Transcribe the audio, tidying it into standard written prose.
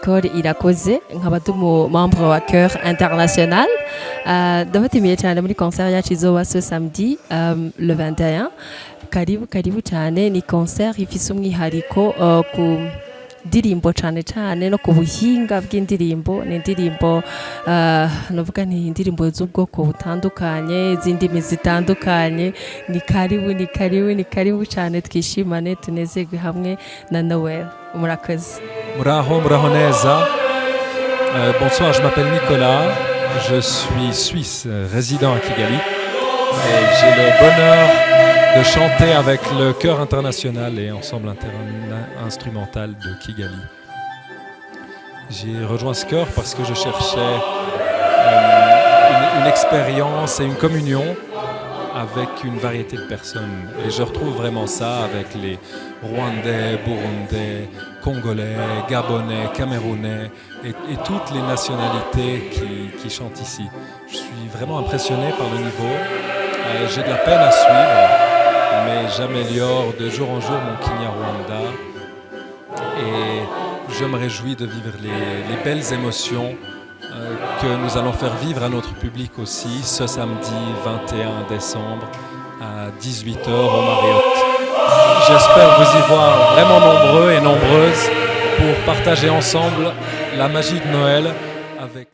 Ecole irakoze nkaba membre wa Chœur International. Ndabatimiye cyane muri concert yacu izoba ce samedi le 21. Karibu cyane, ni concert ifise umwihariko ku ndirimbo cyane no ku buhinga bw'indirimbo. Ni indirimbo novuga ni indirimbo z'ubwoko butandukanye, z'indimi zitandukanye. Ni karibu cyane, twishimane tunezerwe hamwe na Noël. Murakoze. Muraho neza. Bonsoir, je m'appelle Nicolas, je suis suisse, résident à Kigali, et j'ai le bonheur de chanter avec le Chœur International et Ensemble Instrumental de Kigali. J'ai rejoint ce chœur parce que je cherchais une expérience et une communion avec une variété de personnes. Et je retrouve vraiment ça avec les Rwandais, Burundais, Congolais, Gabonais, Camerounais et toutes les nationalités qui chantent ici. Je suis vraiment impressionné par le niveau. J'ai de la peine à suivre, mais j'améliore de jour en jour mon Kinyarwanda. Et je me réjouis de vivre les belles émotions que nous allons faire vivre à notre public aussi ce samedi 21 décembre à 18h au Marriott. J'espère vous y voir vraiment nombreux et nombreuses pour partager ensemble la magie de Noël avec